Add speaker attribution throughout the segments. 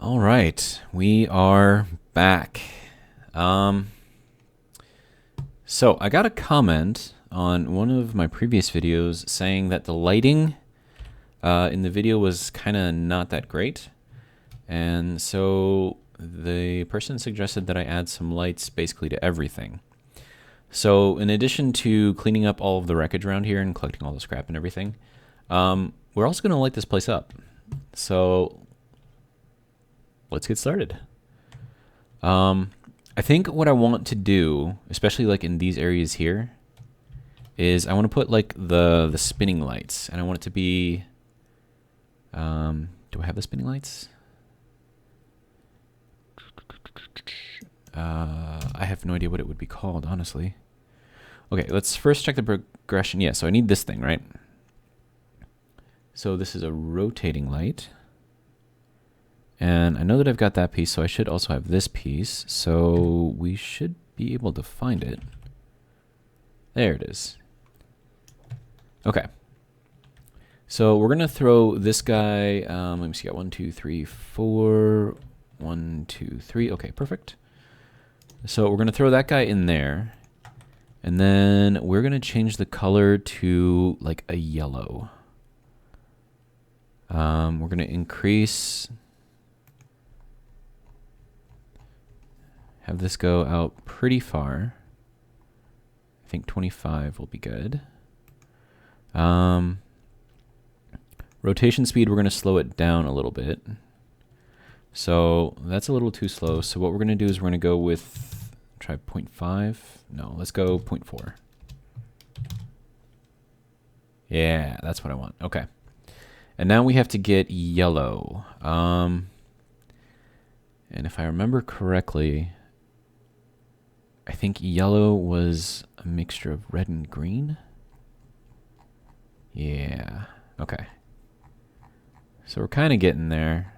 Speaker 1: All right, we are back. Um, so I got a comment on one of my previous videos saying that the lighting in the video was kind of not that great. And so the person suggested that I add some lights basically to everything. So in addition to cleaning up all of the wreckage around here and collecting all the scrap and everything, we're also going to light this place up. So let's get started. I think what I want to do, especially like in these areas here, is I want to put like the spinning lights, and I want it to be. Do I have the spinning lights? I have no idea what it would be called, honestly. Okay, let's first check the progression. Yeah, so I need this thing, right? So this is a rotating light. And I know that I've got that piece, so I should also have this piece. So we should be able to find it. There it is. Okay. So we're going to throw this guy, let me see, got 1, 2, 3, 4. 1, 2, 3. Okay, perfect. So we're going to throw that guy in there. And then we're going to change the color to like a yellow. We're going to increase... Have this go out pretty far. I think 25 will be good. Rotation speed, we're going to slow it down a little bit. So that's a little too slow. So what we're going to do is we're going to go with, try 0.5. No, let's go 0.4. Yeah, that's what I want. Okay. And now we have to get yellow. And if I remember correctly, I think yellow was a mixture of red and green. Yeah. Okay. So we're kind of getting there.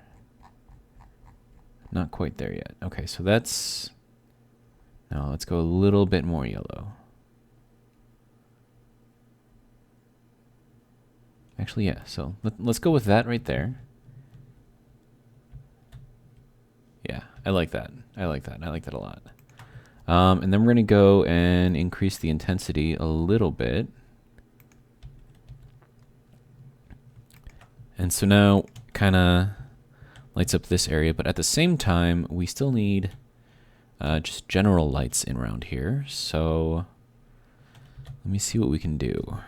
Speaker 1: Not quite there yet. Okay, so that's... Now let's go a little bit more yellow. Actually, yeah. So let's go with that right there. Yeah, I like that. I like that. I like that a lot. And then we're going to go and increase the intensity a little bit. And so now kind of lights up this area, but at the same time, we still need just general lights in around here. So let me see what we can do.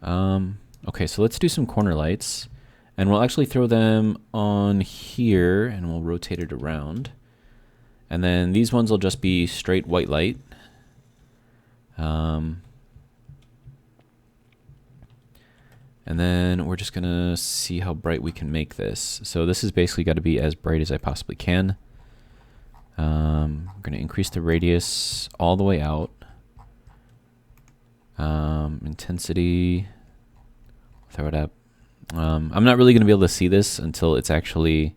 Speaker 1: Okay, so let's do some corner lights. And we'll actually throw them on here, and we'll rotate it around. And then these ones will just be straight white light. And then we're just going to see how bright we can make this. So this has basically got to be as bright as I possibly can. I'm going to increase the radius all the way out. Intensity, throw it up. I'm not really going to be able to see this until it's actually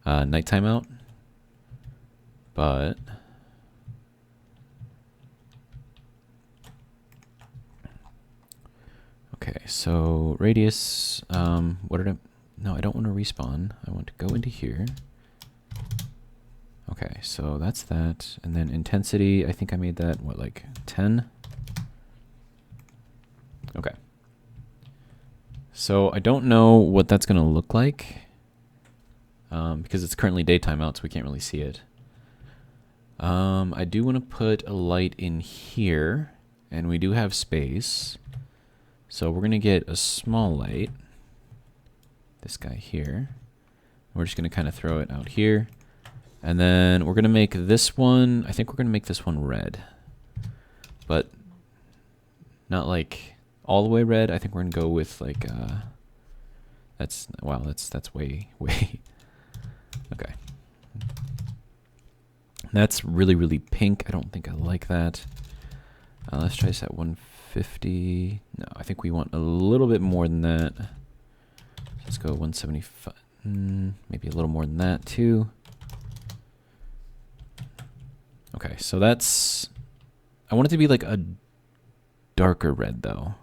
Speaker 1: nighttime out. But okay, so radius, what did I, no, I don't want to respawn. I want to go into here. Okay, so that's that. And then intensity, I think I made that, what, like 10? Okay. So I don't know what that's going to look like because it's currently daytime out, so we can't really see it. I do want to put a light in here, and we do have space. So we're going to get a small light, this guy here. We're just going to kind of throw it out here. And then we're going to make this one, I think we're going to make this one red. But not like all the way red. I think we're going to go with like, that's, wow, that's way. Okay. That's really, really pink. I don't think I like that. Let's try this at 150. No, I think we want a little bit more than that. Let's go 175. Maybe a little more than that too. Okay, so that's... I want it to be like a darker red though.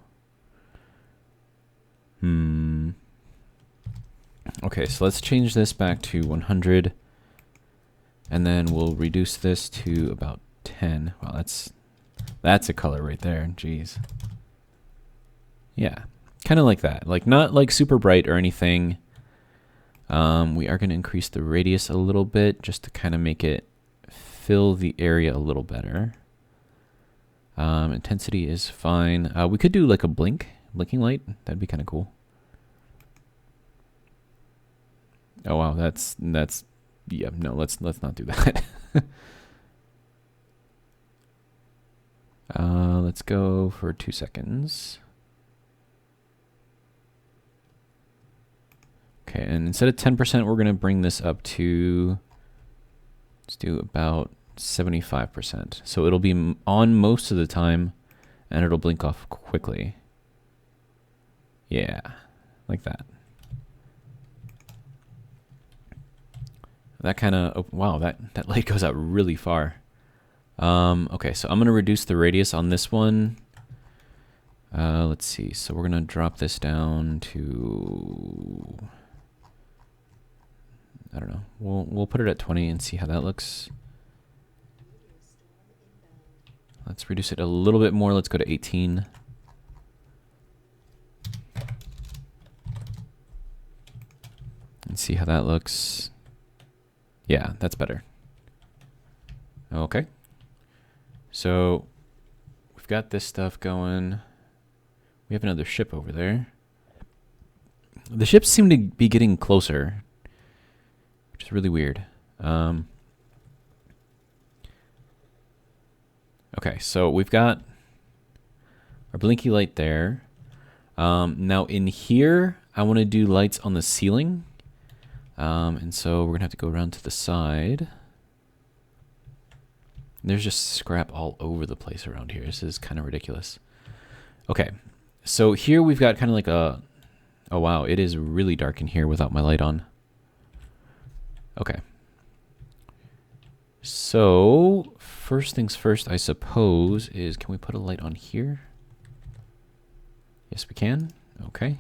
Speaker 1: Okay, so let's change this back to 100. And then we'll reduce this to about 10. Wow, that's a color right there. Jeez. Yeah, kind of like that. Like not like super bright or anything. We are going to increase the radius a little bit just to kind of make it fill the area a little better. Intensity is fine. We could do like a blinking light. That'd be kind of cool. Oh wow, that's yeah, no, let's not do that. Let's go for 2 seconds. Okay, and instead of 10%, we're going to bring this up to, let's do about 75%. So it'll be on most of the time, and it'll blink off quickly. Yeah, like that. That kind of, wow, that light goes out really far. Okay, so I'm going to reduce the radius on this one. Let's see, so we're going to drop this down to, I don't know, we'll put it at 20 and see how that looks. Let's reduce it a little bit more. Let's go to 18. And see how that looks. Yeah, that's better. Okay. So we've got this stuff going. We have another ship over there. The ships seem to be getting closer, which is really weird. Okay, so we've got our blinky light there. Now in here, I want to do lights on the ceiling. And so we're going to have to go around to the side. There's just scrap all over the place around here. This is kind of ridiculous. Okay, so here we've got kind of like a... Oh wow, it is really dark in here without my light on. Okay. So, first things first, I suppose, is can we put a light on here? Yes, we can. Okay.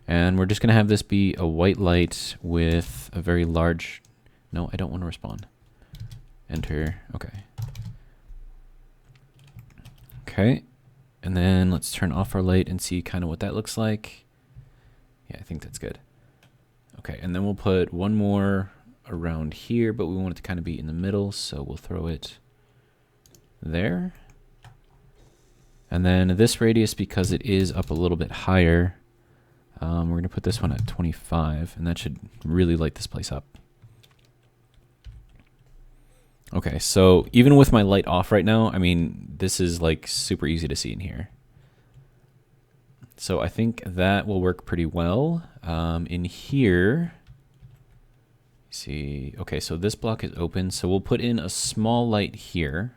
Speaker 1: And we're just going to have this be a white light with a very large... No, I don't want to respond. Enter. Okay. Okay. And then let's turn off our light and see kind of what that looks like. Yeah, I think that's good. Okay, and then we'll put one more around here, but we want it to kind of be in the middle, so we'll throw it there. And then this radius, because it is up a little bit higher, we're going to put this one at 25, and that should really light this place up. Okay, so even with my light off right now, I mean, this is like super easy to see in here. So I think that will work pretty well. In here, see, okay, so this block is open, so we'll put in a small light here.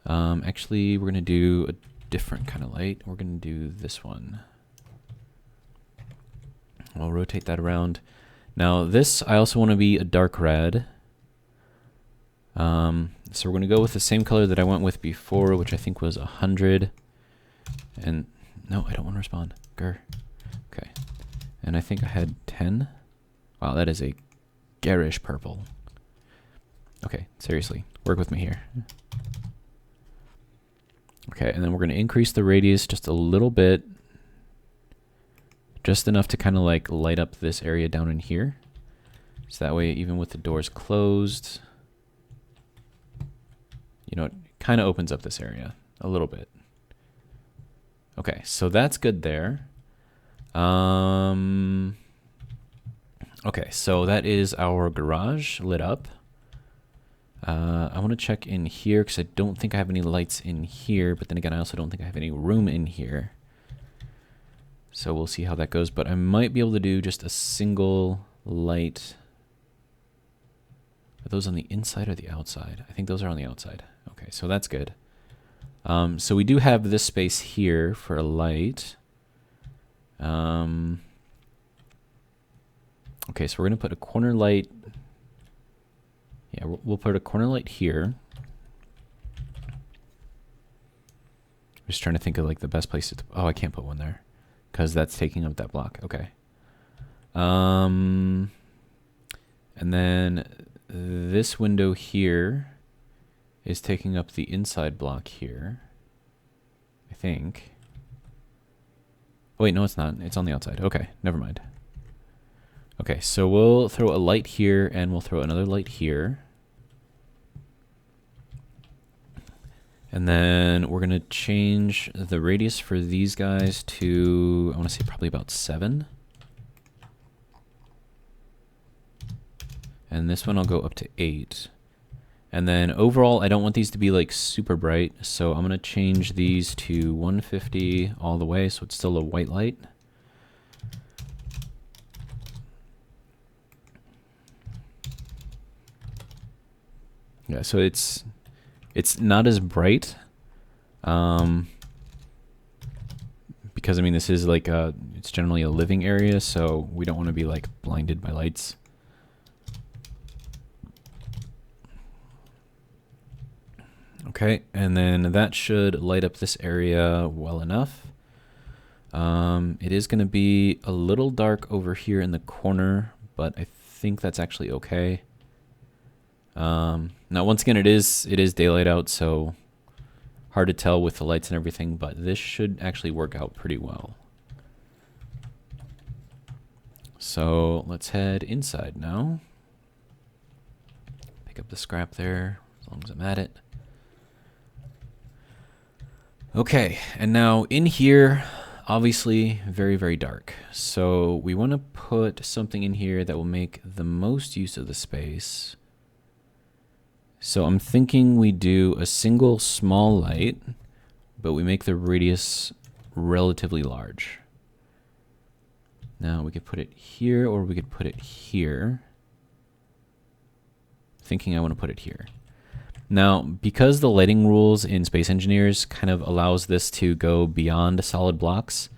Speaker 1: Actually, we're going to do a different kind of light. We're going to do this one. I'll rotate that around. Now this, I also want to be a dark red. So we're going to go with the same color that I went with before, which I think was 100. And no, I don't want to respond. Grr. Okay. And I think I had 10. Wow, that is a garish purple. Okay, seriously, work with me here. Okay, and then we're going to increase the radius just a little bit. Just enough to kind of like light up this area down in here. So that way, even with the doors closed, you know, it kind of opens up this area a little bit. Okay, so that's good there. Okay, so that is our garage lit up. I want to check in here because I don't think I have any lights in here, but then again, I also don't think I have any room in here. So we'll see how that goes, but I might be able to do just a single light. Are those on the inside or the outside? I think those are on the outside. Okay, so that's good. So we do have this space here for a light. Okay, so we're going to put a corner light. Yeah, we'll put a corner light here. I'm just trying to think of like the best place to... Oh, I can't put one there because that's taking up that block. Okay. And then this window here is taking up the inside block here, I think. Oh, wait, no, it's not. It's on the outside. Okay, never mind. Okay, so we'll throw a light here, and we'll throw another light here. And then we're going to change the radius for these guys to, I want to say probably about 7. And this one I'll go up to 8. And then overall, I don't want these to be like super bright, so I'm going to change these to 150 all the way, so it's still a white light. Yeah, so it's not as bright, because I mean this is like it's generally a living area, so we don't want to be like blinded by lights. Okay, and then that should light up this area well enough. It is going to be a little dark over here in the corner, but I think that's actually okay. Now, once again, it is daylight out, so hard to tell with the lights and everything, but this should actually work out pretty well. So let's head inside now. Pick up the scrap there, as long as I'm at it. Okay, and now in here, obviously very, very dark. So we want to put something in here that will make the most use of the space. So I'm thinking we do a single small light, but we make the radius relatively large. Now we could put it here, or we could put it here. Thinking I want to put it here. Now, because the lighting rules in Space Engineers kind of allows this to go beyond solid blocks,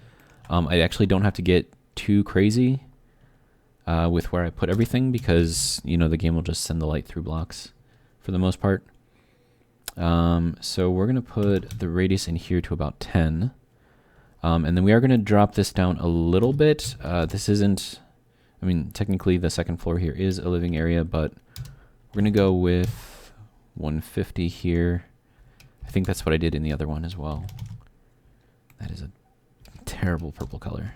Speaker 1: I actually don't have to get too crazy with where I put everything, because, you know, the game will just send the light through blocks for the most part. So we're going to put the radius in here to about 10. And then we are going to drop this down a little bit. This isn't, I mean, technically the second floor here is a living area, but we're going to go with 150 here. I think that's what I did in the other one as well. That is a terrible purple color.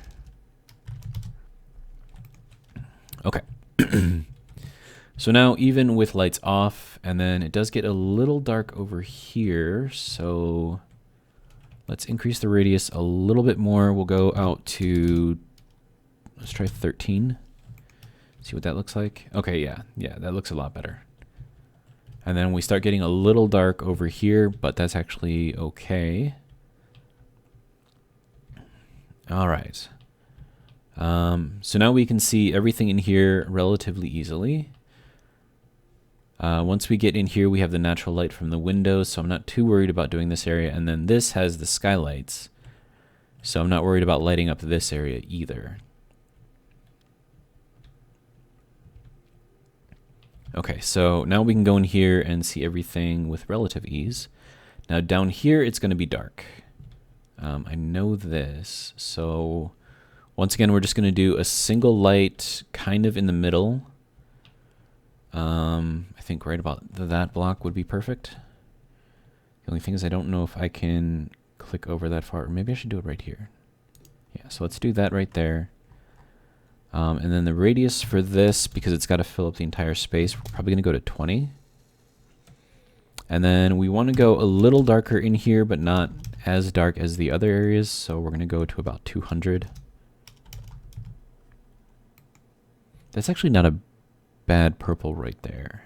Speaker 1: Okay. So now even with lights off, and then it does get a little dark over here, so let's increase the radius a little bit more. We'll go out to, let's try 13. See what that looks like. Okay, yeah, that looks a lot better. And then we start getting a little dark over here, but that's actually okay. All right. So now we can see everything in here relatively easily. Once we get in here, we have the natural light from the windows, so I'm not too worried about doing this area. And then this has the skylights, so I'm not worried about lighting up this area either. Okay, so now we can go in here and see everything with relative ease. Now down here, it's going to be dark. I know this, so once again, we're just going to do a single light kind of in the middle. I think right about that block would be perfect. The only thing is I don't know if I can click over that far. Or maybe I should do it right here. Yeah, so let's do that right there. And then the radius for this, because it's got to fill up the entire space, we're probably going to go to 20. And then we want to go a little darker in here, but not as dark as the other areas, so we're going to go to about 200. That's actually not a bad purple right there.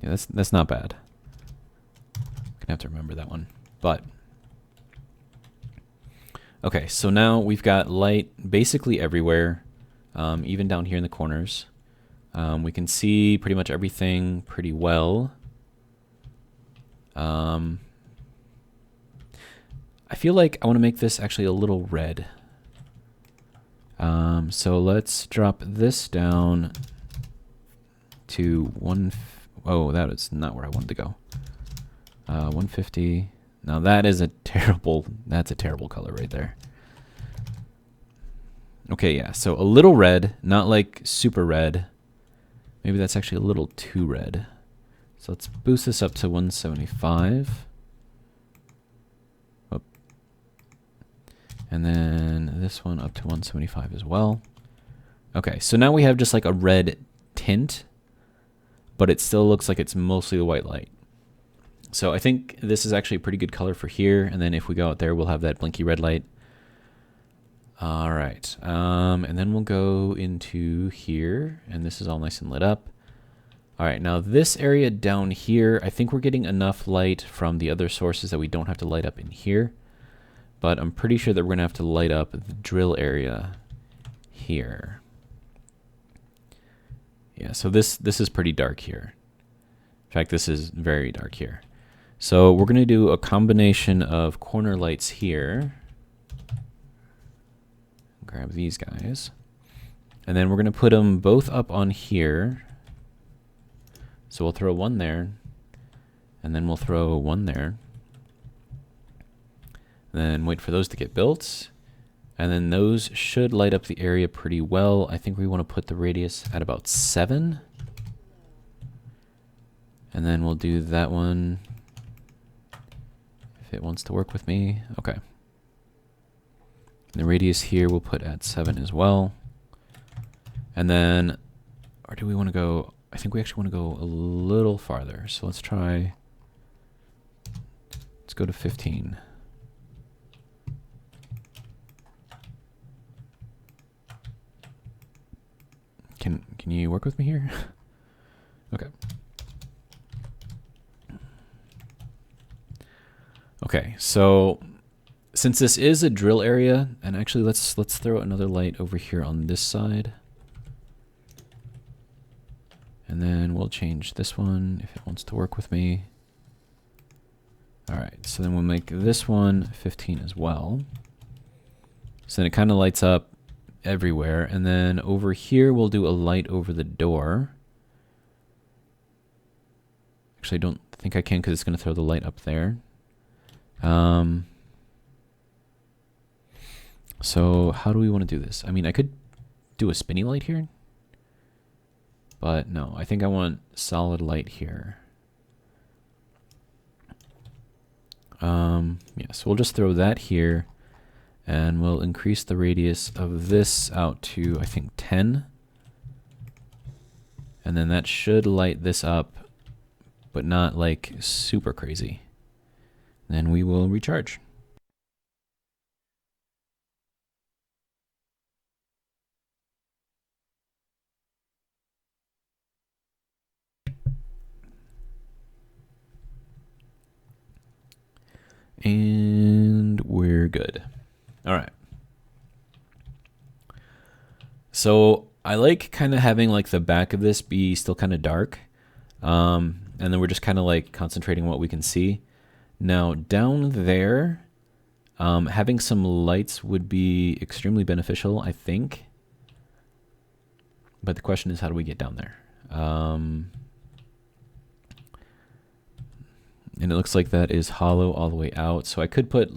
Speaker 1: Yeah, that's not bad. Gonna have to remember that one. But okay, so now we've got light basically everywhere, even down here in the corners. We can see pretty much everything pretty well. I feel like I want to make this actually a little red. So let's drop this down to oh, that is not where I wanted to go. 150. Now that is that's a terrible color right there. Okay, yeah, so a little red, not like super red. Maybe that's actually a little too red. So let's boost this up to 175. Oh. And then this one up to 175 as well. Okay, so now we have just like a red tint, but it still looks like it's mostly the white light. So I think this is actually a pretty good color for here. And then if we go out there, we'll have that blinky red light. All right, and then we'll go into here, and this is all nice and lit up. All right, now this area down here, I think we're getting enough light from the other sources that we don't have to light up in here. But I'm pretty sure that we're gonna have to light up the drill area here. Yeah, so this is pretty dark here. In fact, this is very dark here. So we're gonna do a combination of corner lights here. Grab these guys. And then we're going to put them both up on here. So we'll throw one there. And then we'll throw one there. And then wait for those to get built. And then those should light up the area pretty well. I think we want to put the radius at about 7. And then we'll do that one if it wants to work with me. Okay. The radius here we'll put at 7 as well. And then, or do we want to go, I think we actually want to go a little farther. So let's try, let's go to 15. Can you work with me here? Okay. Okay, so since this is a drill area, and actually let's throw another light over here on this side. And then we'll change this one if it wants to work with me. All right, so then we'll make this one 15 as well. So then it kind of lights up everywhere. And then over here, we'll do a light over the door. Actually, I don't think I can because it's going to throw the light up there. So how do we want to do this? I mean, I could do a spinny light here, but no, I think I want solid light here. Yeah, so we'll just throw that here, and we'll increase the radius of this out to, I think, 10. And then that should light this up, but not like super crazy. Then we will recharge. And we're good. All right. So I like kind of having like the back of this be still kind of dark. And then we're just kind of like concentrating on what we can see. Now down there, having some lights would be extremely beneficial, I think. But the question is, how do we get down there? And it looks like that is hollow all the way out. So I could put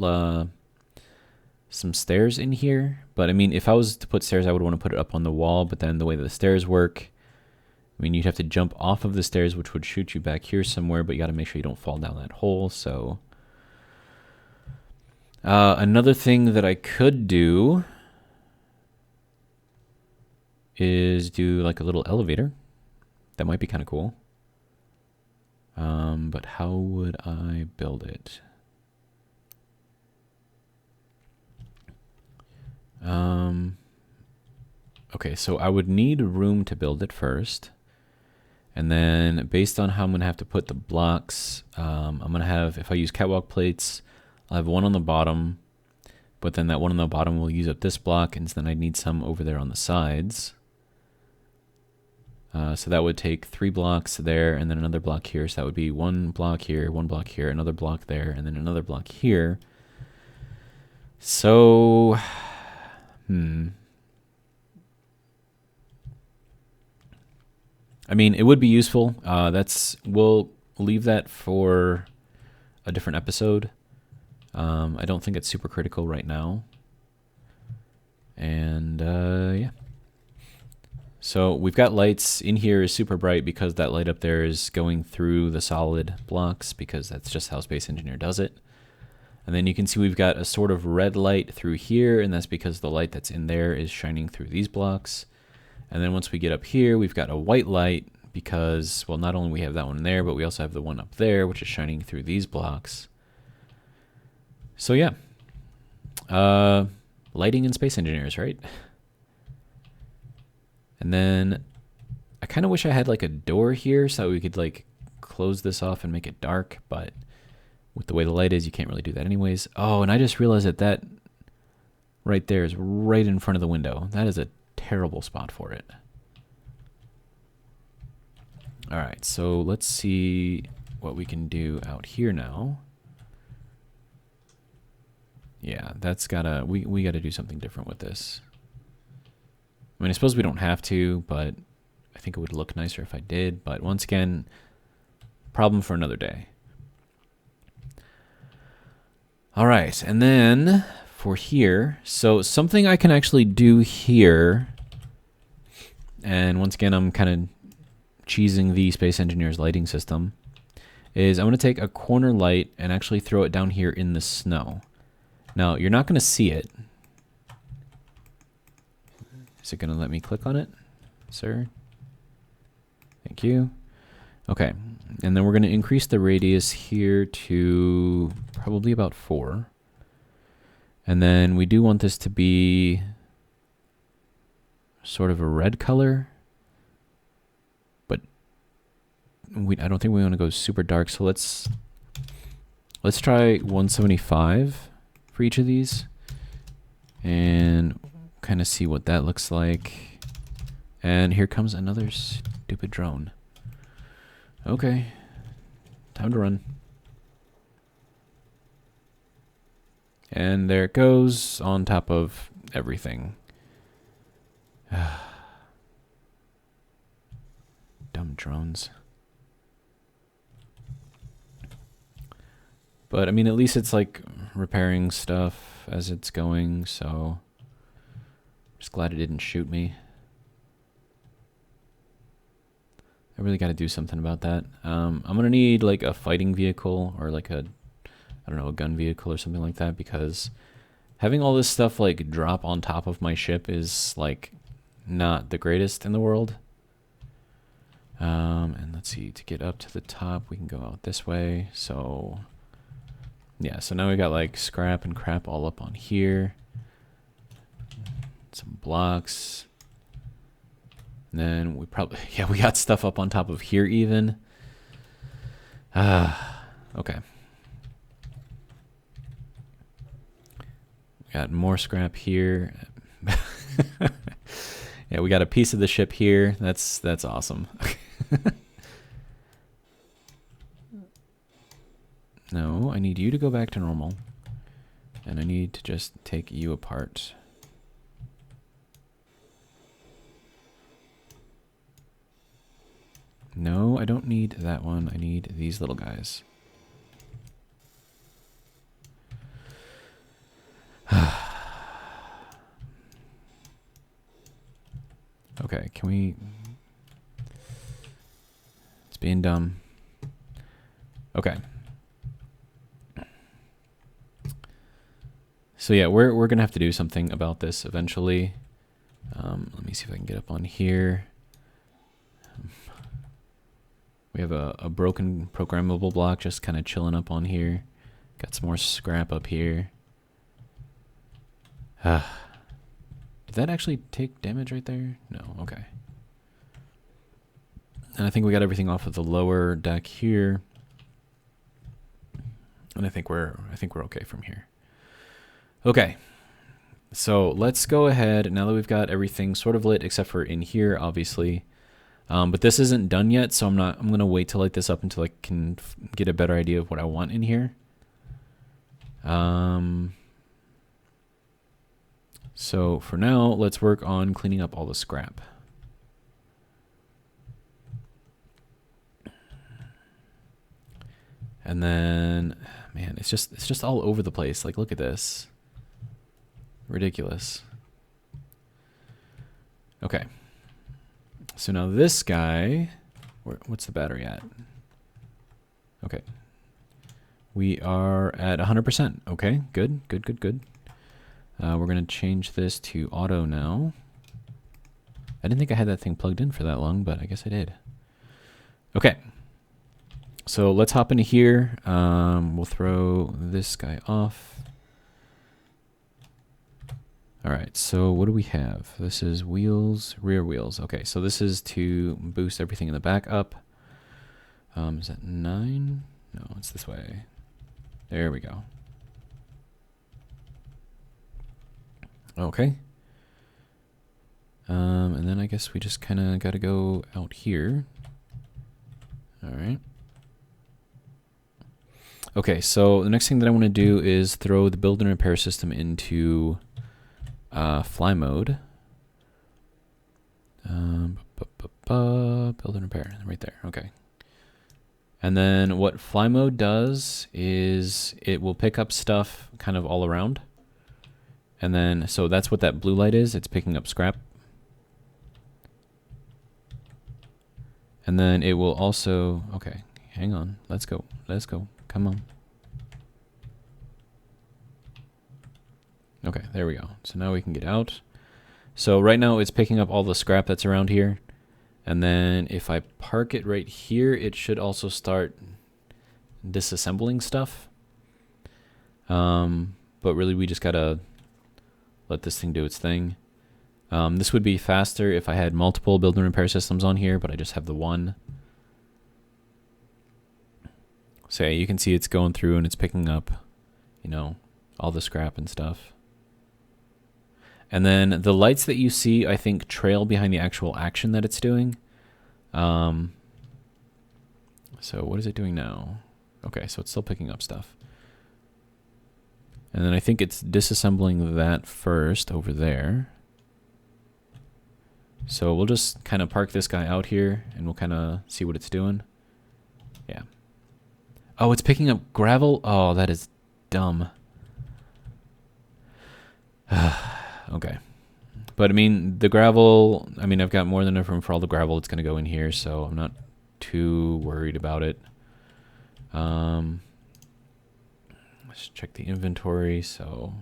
Speaker 1: some stairs in here. But I mean, if I was to put stairs, I would want to put it up on the wall. But then the way that the stairs work, I mean, you'd have to jump off of the stairs, which would shoot you back here somewhere. But you got to make sure you don't fall down that hole. So another thing that I could do is do like a little elevator. That might be kind of cool. But how would I build it? Okay, so I would need room to build it first. And then based on how I'm going to have to put the blocks, I'm going to have, if I use catwalk plates, I'll have one on the bottom, but then that one on the bottom will use up this block, and then I need some over there on the sides. So that would take 3 blocks there, and then another block here. So that would be 1 block here, 1 block here, another block there, and then another block here. So, I mean, it would be useful. We'll leave that for a different episode. I don't think it's super critical right now. And yeah. So we've got lights in here is super bright because that light up there is going through the solid blocks, because that's just how Space Engineer does it. And then you can see we've got a sort of red light through here, and that's because the light that's in there is shining through these blocks. And then once we get up here, we've got a white light because, well, not only we have that one there, but we also have the one up there, which is shining through these blocks. So yeah, lighting in Space Engineers, right? And then I kind of wish I had like a door here so that we could like close this off and make it dark, but with the way the light is, you can't really do that anyways. Oh, and I just realized that that right there is right in front of the window. That is a terrible spot for it. All right, so let's see what we can do out here now. Yeah, that's gotta, we gotta do something different with this. I mean, I suppose we don't have to, but I think it would look nicer if I did. But once again, problem for another day. All right, and then for here, so something I can actually do here, and once again, I'm kind of cheesing the Space Engineer's lighting system, is I'm going to take a corner light and actually throw it down here in the snow. Now, you're not going to see it. Is it going to let me click on it, sir? Thank you. Okay, and then we're going to increase the radius here to probably about 4. And then we do want this to be sort of a red color, but I don't think we want to go super dark. So let's try 175 for each of these and kind of see what that looks like. And here comes another stupid drone. Okay, time to run. And there it goes on top of everything. Dumb drones. But I mean, at least it's like repairing stuff as it's going, so just glad it didn't shoot me. I really got to do something about that. I'm gonna need like a fighting vehicle or like a, I don't know, a gun vehicle or something like that, because having all this stuff like drop on top of my ship is like not the greatest in the world. And let's see, to get up to the top, we can go out this way. So yeah, so now we got like scrap and crap all up on here. Some blocks. And then we probably, yeah, we got stuff up on top of here even. Okay. We got more scrap here. Yeah, we got a piece of the ship here. That's awesome. No, I need you to go back to normal. And I need to just take you apart. No, I don't need that one. I need these little guys. Okay, can we... It's being dumb. Okay. So yeah, we're gonna have to do something about this eventually. Let me see if I can get up on here. We have a broken programmable block just kind of chilling up on here. Got some more scrap up here. Did that actually take damage right there? No, okay. And I think we got everything off of the lower deck here. And I think we're okay from here. Okay. So let's go ahead, now that we've got everything sort of lit except for in here, obviously. But this isn't done yet, so I'm going to wait to light this up until I can get a better idea of what I want in here. So for now, let's work on cleaning up all the scrap. And then, man, it's just all over the place. Like, look at this. Ridiculous. Okay. So now this guy, what's the battery at? Okay. We are at 100%. Okay, good, good, good, good. We're going to change this to auto now. I didn't think I had that thing plugged in for that long, but I guess I did. Okay. So let's hop into here. We'll throw this guy off. All right, so what do we have? This is wheels, rear wheels. Okay, so this is to boost everything in the back up. Is that 9? No, it's this way. There we go. Okay. And then I guess we just kind of got to go out here. All right. Okay, so the next thing that I want to do is throw the build and repair system into fly mode. Build and repair, right there. Okay. And then what fly mode does is it will pick up stuff kind of all around. And then, so that's what that blue light is. It's picking up scrap. And then it will also, okay, hang on. Let's go. Let's go. Come on. Okay, there we go. So now we can get out. So right now it's picking up all the scrap that's around here. And then if I park it right here, it should also start disassembling stuff. But really we just gotta let this thing do its thing. This would be faster if I had multiple build and repair systems on here, but I just have the one. So yeah, you can see it's going through and it's picking up, you know, all the scrap and stuff. And then the lights that you see, I think, trail behind the actual action that it's doing. So what is it doing now? Okay, so it's still picking up stuff. And then I think it's disassembling that first over there. So we'll just kind of park this guy out here and we'll kind of see what it's doing. Yeah. Oh, it's picking up gravel? Oh, that is dumb. Okay. But I mean, the gravel, I mean, I've got more than enough room for all the gravel that's going to go in here, so I'm not too worried about it. Let's check the inventory. So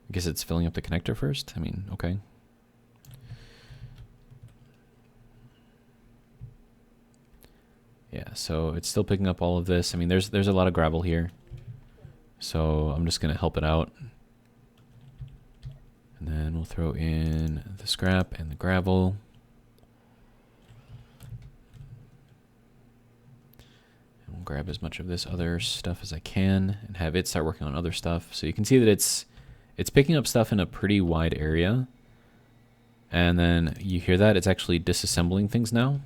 Speaker 1: I guess it's filling up the connector first. I mean, okay. Yeah, so it's still picking up all of this. I mean, there's a lot of gravel here. So I'm just going to help it out. And then we'll throw in the scrap and the gravel. And we'll grab as much of this other stuff as I can and have it start working on other stuff. So you can see that it's picking up stuff in a pretty wide area. And then you hear that? It's actually disassembling things now.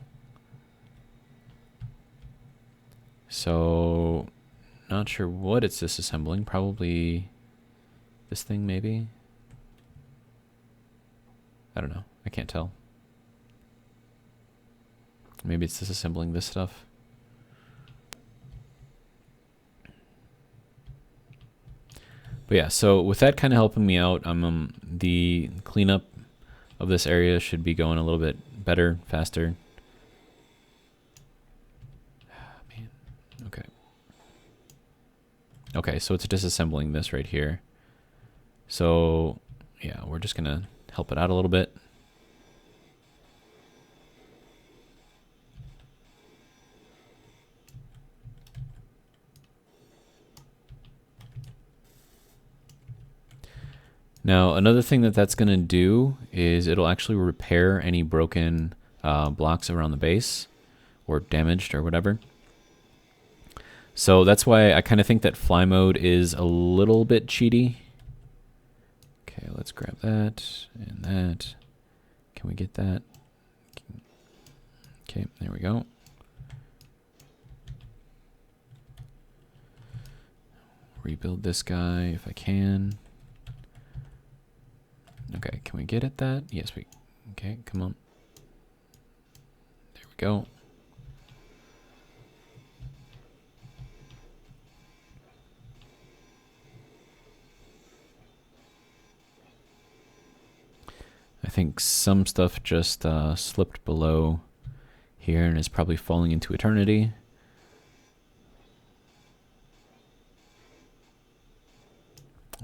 Speaker 1: So not sure what it's disassembling. Probably this thing maybe. I don't know. I can't tell. Maybe it's disassembling this stuff. But yeah, so with that kind of helping me out, the cleanup of this area should be going a little bit better, faster. Man, okay. Okay, so it's disassembling this right here. So yeah, we're just gonna help it out a little bit. Now, another thing that's going to do is it'll actually repair any broken blocks around the base or damaged or whatever. So that's why I kind of think that fly mode is a little bit cheaty. Okay, let's grab that and that. Can we get that? Okay, there we go. Rebuild this guy if I can. Okay, can we get at that? Yes, we. Okay, come on. There we go. I think some stuff just slipped below here and is probably falling into eternity.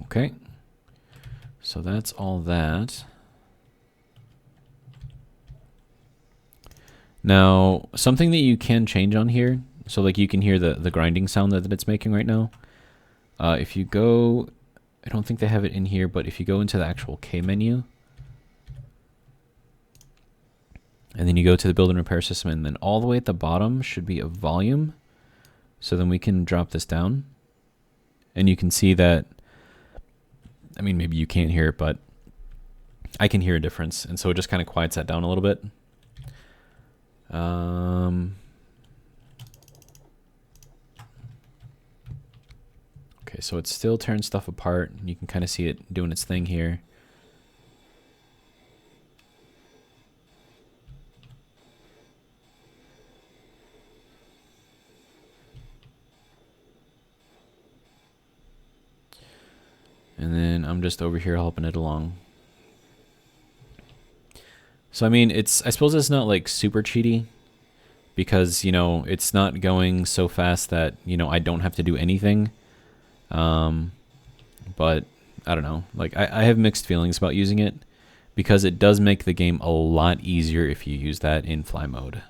Speaker 1: Okay, so that's all that. Now, something that you can change on here, so like you can hear the grinding sound that it's making right now. If you go, I don't think they have it in here, but if you go into the actual K menu, and then you go to the build and repair system, and then all the way at the bottom should be a volume. So then we can drop this down, and you can see that, I mean, maybe you can't hear it, but I can hear a difference. And so it just kind of quiets that down a little bit. Okay, so it's still tearing stuff apart. You can kind of see it doing its thing here. And then I'm just over here helping it along. So I mean, I suppose it's not like super cheaty, because, you know, it's not going so fast that, you know, I don't have to do anything. But I don't know, like I have mixed feelings about using it, because it does make the game a lot easier if you use that in fly mode.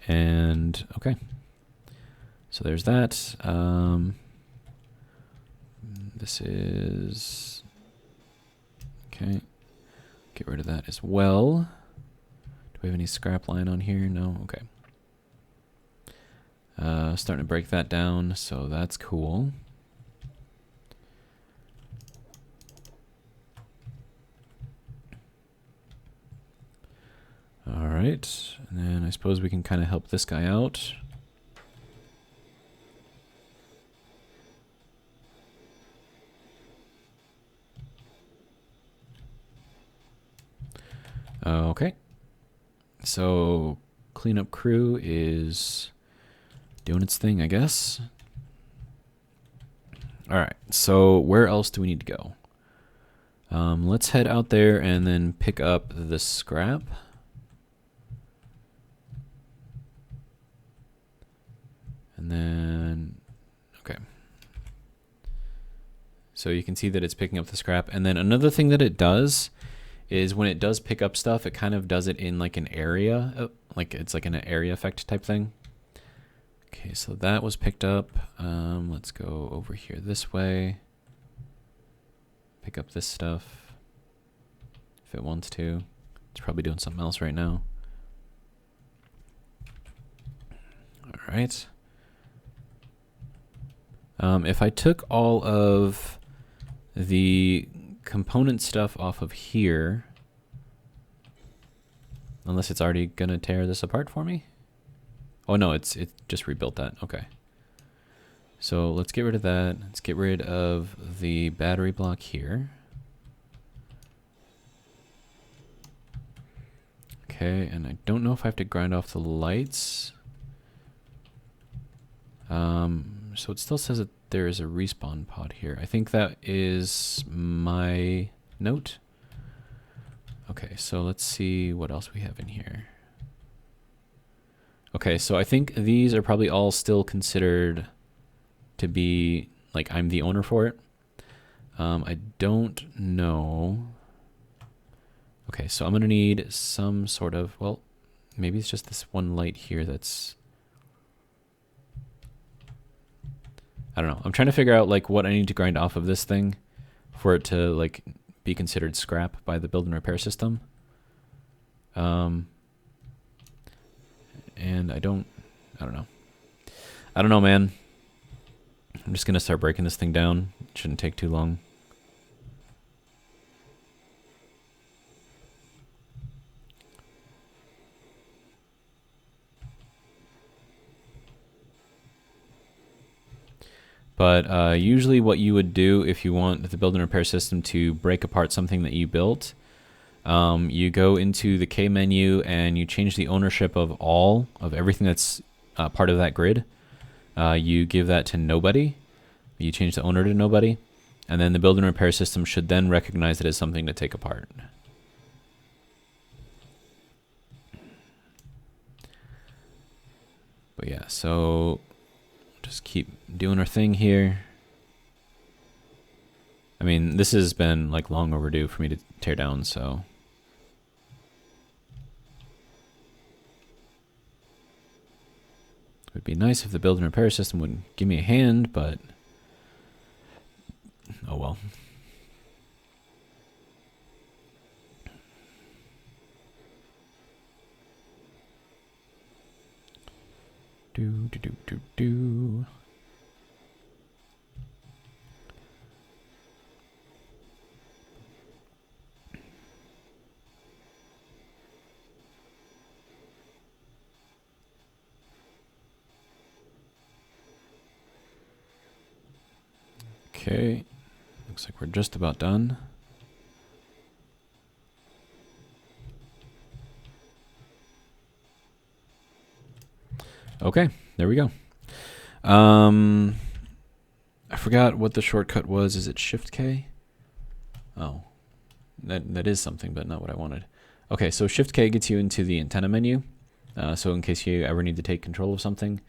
Speaker 1: And okay, so there's that. This is okay. Get rid of that as well. Do we have any scrap line on here? No. Okay. Starting to break that down, so that's cool. All right, and then I suppose we can kind of help this guy out. Okay, so cleanup crew is doing its thing, I guess. All right, so where else do we need to go? Let's head out there and then pick up the scrap. And then, okay. So you can see that it's picking up the scrap. And then another thing that it does is when it does pick up stuff, it kind of does it in like an area, like it's like an area effect type thing. Okay, so that was picked up. Let's go over here this way. Pick up this stuff if it wants to. It's probably doing something else right now. All right. If I took all of the component stuff off of here, unless it's already gonna tear this apart for me. Oh no, it just rebuilt that. Okay. So let's get rid of that. Let's get rid of the battery block here. Okay, and I don't know if I have to grind off the lights. So it still says that there is a respawn pod here. I think that is my note. Okay, so let's see what else we have in here. Okay, so I think these are probably all still considered to be, like, I'm the owner for it. I don't know. Okay, so I'm gonna need some sort of, well, maybe it's just this one light here that's, I don't know. I'm trying to figure out like what I need to grind off of this thing for it to like be considered scrap by the build and repair system. And I don't know. I don't know, man. I'm just gonna start breaking this thing down. It shouldn't take too long. But usually what you would do if you want the build and repair system to break apart something that you built, you go into the K menu and you change the ownership of everything that's part of that grid. You give that to nobody. You change the owner to nobody. And then the build and repair system should then recognize it as something to take apart. But yeah, so just keep doing our thing here. I mean, this has been like long overdue for me to tear down, so. It would be nice if the build and repair system would give me a hand, but oh well. Do. Okay, looks like we're just about done. Okay, there we go. I forgot what the shortcut was. Is it Shift K? Oh, that is something, but not what I wanted. Okay, so Shift K gets you into the antenna menu. So in case you ever need to take control of something,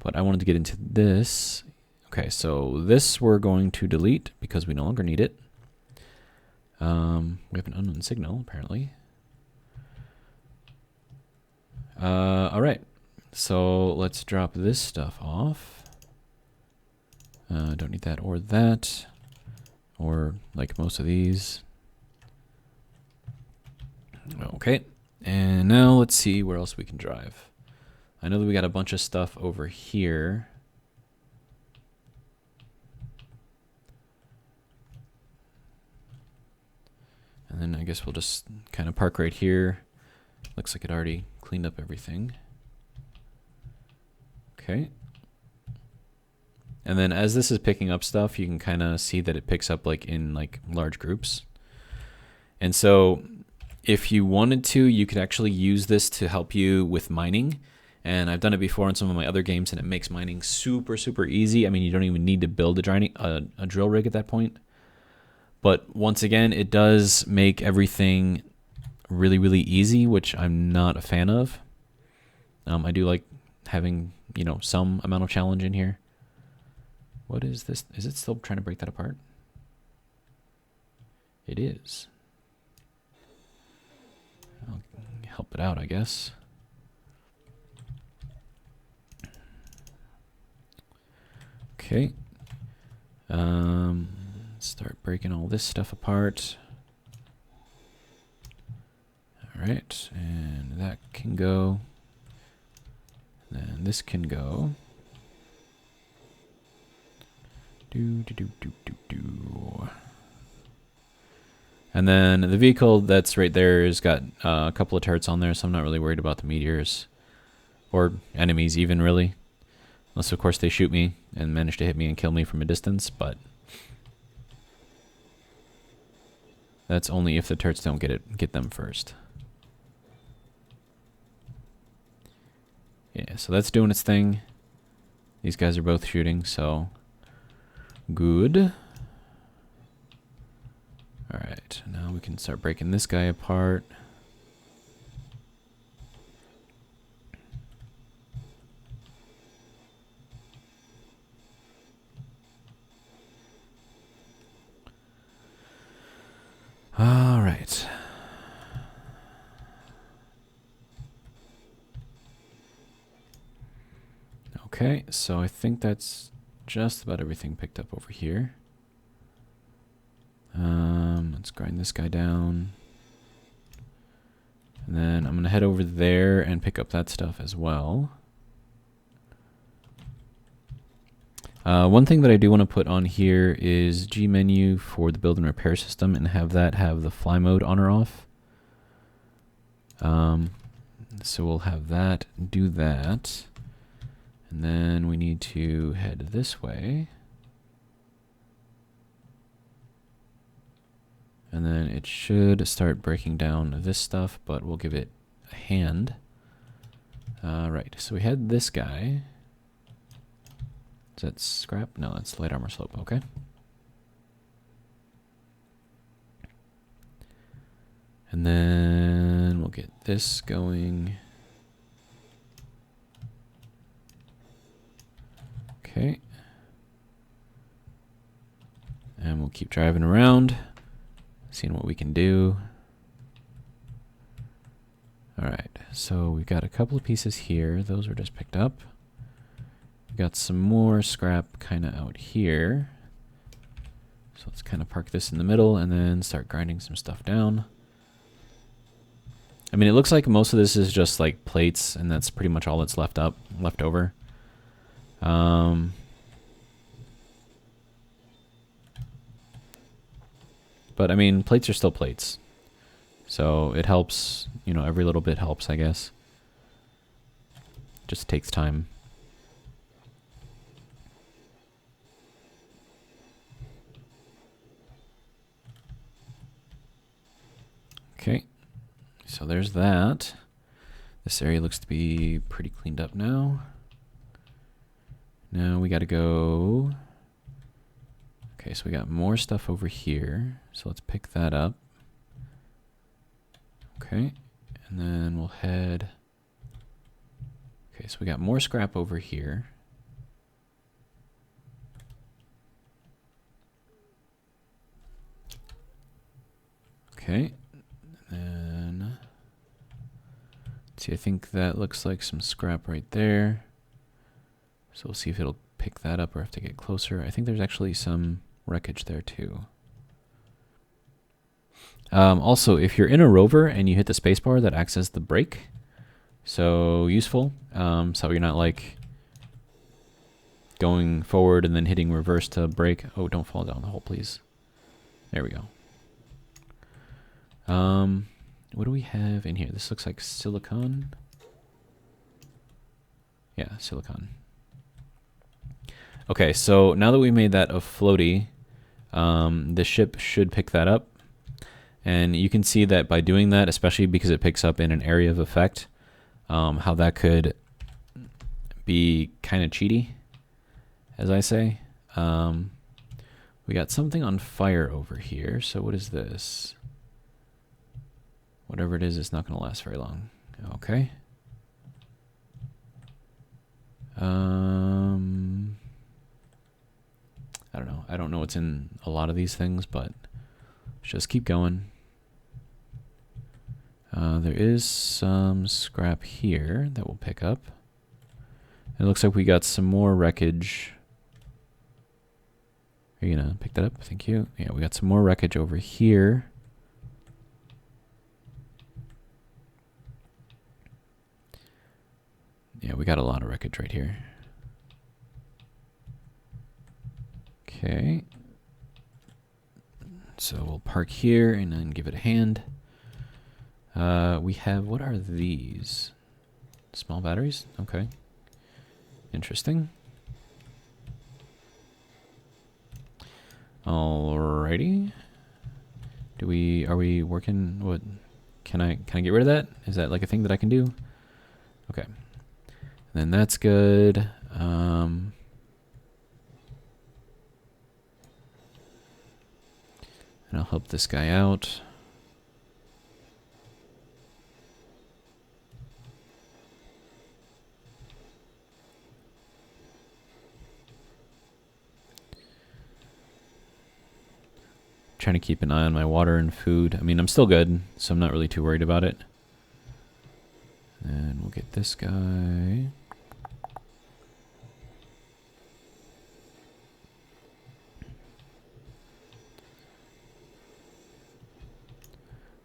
Speaker 1: but I wanted to get into this. Okay, so this we're going to delete because we no longer need it. We have an unknown signal apparently. All right. So let's drop this stuff off. Don't need that or that, or like most of these. Okay, and now let's see where else we can drive. I know that we got a bunch of stuff over here. And then I guess we'll just kind of park right here. Looks like it already cleaned up everything. Okay. And then as this is picking up stuff, you can kind of see that it picks up like in like large groups. And so if you wanted to, you could actually use this to help you with mining. And I've done it before in some of my other games, and it makes mining super, super easy. I mean, you don't even need to build a drill rig at that point. But once again, it does make everything really, really easy, which I'm not a fan of. I do like having, you know, some amount of challenge in here. What is this? Is it still trying to break that apart? It is. I'll help it out, I guess. Okay. Start breaking all this stuff apart. All right, and that can go. Then this can go. Do. And then the vehicle that's right there has got a couple of turrets on there, so I'm not really worried about the meteors or enemies even, really. Unless, of course, they shoot me and manage to hit me and kill me from a distance, but that's only if the turrets don't get them first. Yeah, so that's doing its thing. These guys are both shooting, so good. Alright, now we can start breaking this guy apart. Alright. Okay, so I think that's just about everything picked up over here. Let's grind this guy down. And then I'm going to head over there and pick up that stuff as well. One thing that I do want to put on here is G menu for the build and repair system and have that have the fly mode on or off. So we'll have that, do that. And then we need to head this way. And then it should start breaking down this stuff, but we'll give it a hand. Right, so we had this guy. Is that scrap? No, that's light armor slope, okay. And then we'll get this going. Okay. And we'll keep driving around, seeing what we can do. Alright, so we've got a couple of pieces here. Those were just picked up. We've got some more scrap kind of out here. So let's kind of park this in the middle and then start grinding some stuff down. I mean, it looks like most of this is just like plates, and that's pretty much all that's left over. But I mean, plates are still plates. So it helps, you know, every little bit helps, I guess. Just takes time. Okay, so there's that. This area looks to be pretty cleaned up now. Now we gotta go. Okay, so we got more stuff over here. So let's pick that up. Okay, and then we'll head. Okay, so we got more scrap over here. Okay, and then let's see, I think that looks like some scrap right there. So we'll see if it'll pick that up or have to get closer. I think there's actually some wreckage there too. Also, if you're in a rover and you hit the spacebar, that acts as the brake. So useful. So you're not like going forward and then hitting reverse to brake. Oh, don't fall down the hole, please. There we go. What do we have in here? This looks like silicon. Yeah, silicon. Okay, so now that we made that a floaty, the ship should pick that up. And you can see that by doing that, especially because it picks up in an area of effect, how that could be kind of cheaty, as I say. We got something on fire over here. So what is this? Whatever it is, it's not going to last very long. Okay. I don't know. I don't know what's in a lot of these things, but let's just keep going. There is some scrap here that we'll pick up. It looks like we got some more wreckage. Are you gonna pick that up? Thank you. Yeah, we got some more wreckage over here. Yeah, we got a lot of wreckage right here. Okay. So we'll park here and then give it a hand. We have, what are these? Small batteries? Okay. Interesting. Alrighty. Are we working, what, can I get rid of that? Is that like a thing that I can do? Okay. And then that's good. And I'll help this guy out. Trying to keep an eye on my water and food. I mean, I'm still good, so I'm not really too worried about it. And we'll get this guy.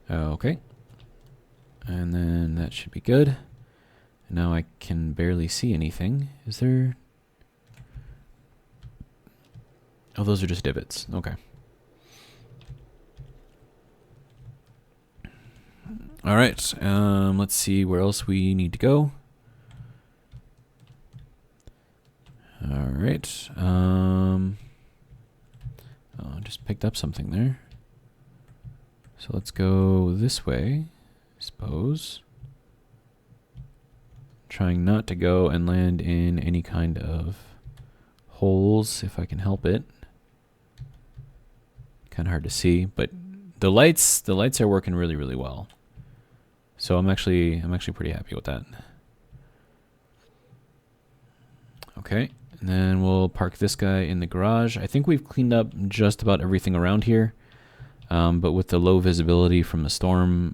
Speaker 1: Okay. And then that should be good. Now I can barely see anything. Is there... Oh, those are just divots. Okay. All right, let's see where else we need to go. All right, oh, just picked up something there. So let's go this way, I suppose. Trying not to go and land in any kind of holes if I can help it. Kind of hard to see, but the lights are working really well. So I'm actually pretty happy with that. Okay, and then we'll park this guy in the garage. I think we've cleaned up just about everything around here. But with the low visibility from the storm,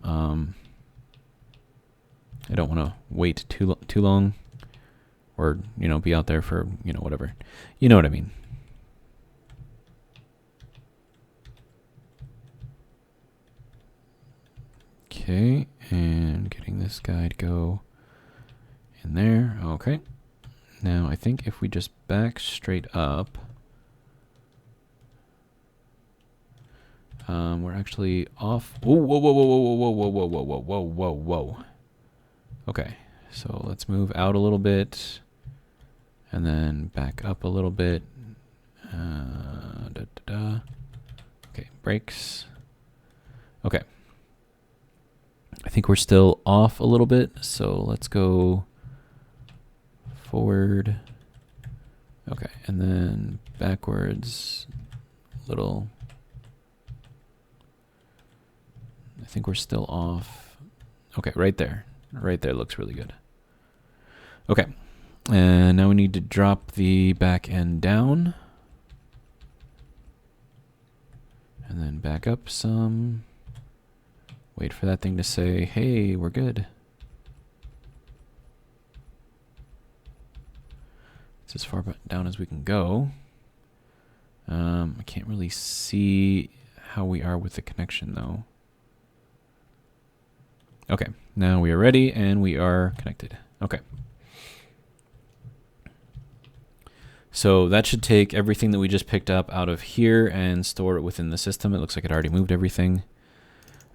Speaker 1: I don't want to wait too long, or be out there for whatever. You know what I mean. Okay, and getting this guy to go in there. Okay. Now I think if we just back straight up, we're actually off. Whoa, whoa, whoa, whoa, whoa, whoa, whoa, whoa, whoa, whoa, whoa, whoa. Okay, so let's move out a little bit, and then back up a little bit. Okay, brakes. Okay. I think we're still off a little bit, so let's go forward. Okay, and then backwards a little. I think we're still off. Okay, right there. Right there looks really good. Okay, and now we need to drop the back end down. And then back up some. Wait for that thing to say, hey, we're good. It's as far down as we can go. I can't really see how we are with the connection though. Okay, now we are ready and we are connected. Okay. So that should take everything that we just picked up out of here and store it within the system. It looks like it already moved everything.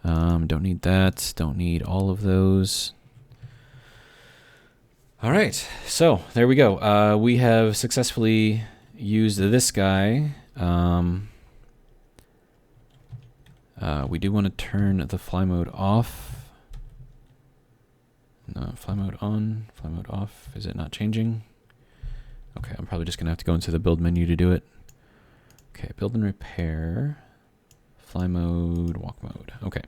Speaker 1: Don't need that. Don't need all of those. All right, so there we go. We have successfully used this guy. We do want to turn the fly mode off. No, fly mode on, fly mode off. Is it not changing? Okay, I'm probably just going to have to go into the build menu to do it. Okay, build and repair. Fly mode, walk mode. Okay.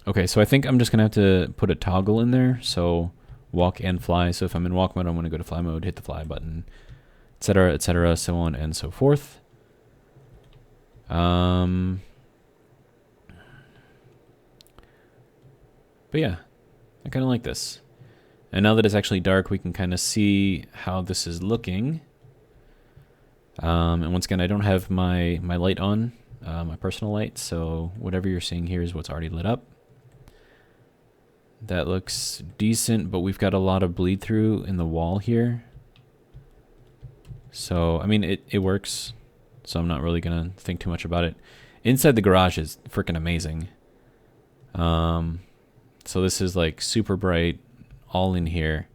Speaker 1: Okay, so I think I'm just going to have to put a toggle in there. So walk and fly. So if I'm in walk mode, I'm going to go to fly mode, hit the fly button, etc., so on and so forth. But yeah, I kind of like this. And now that it's actually dark, we can kind of see how this is looking. And once again, I don't have my light on, my personal light, so whatever you're seeing here is what's already lit up. That looks decent, but we've got a lot of bleed through in the wall here. So, I mean, it works, so I'm not really going to think too much about it. Inside the garage is freaking amazing. So this is like super bright, all in here.